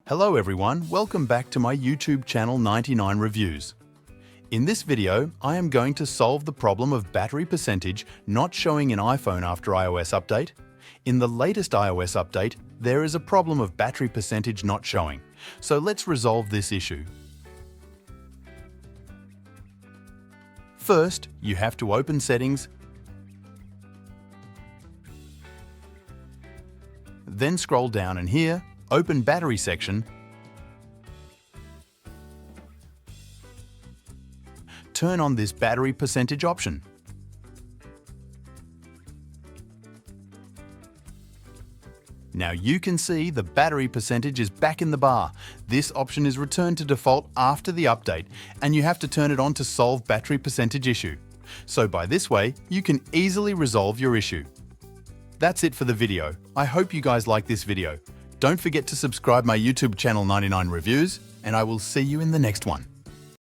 Hello everyone, welcome back to my YouTube channel 99 Reviews. In this video, I am going to solve the problem of battery percentage not showing in iPhone after iOS update. In the latest iOS update, there is a problem of battery percentage not showing, so let's resolve this issue. First, you have to open Settings, then scroll down and here, open Battery section, turn on this battery percentage option. Now you can see the battery percentage is back in the bar. This option is returned to default after the update, and you have to turn it on to solve battery percentage issue. So by this way, you can easily resolve your issue. That's it for the video. I hope you guys like this video. Don't forget to subscribe my YouTube channel 99 Reviews, and I will see you in the next one.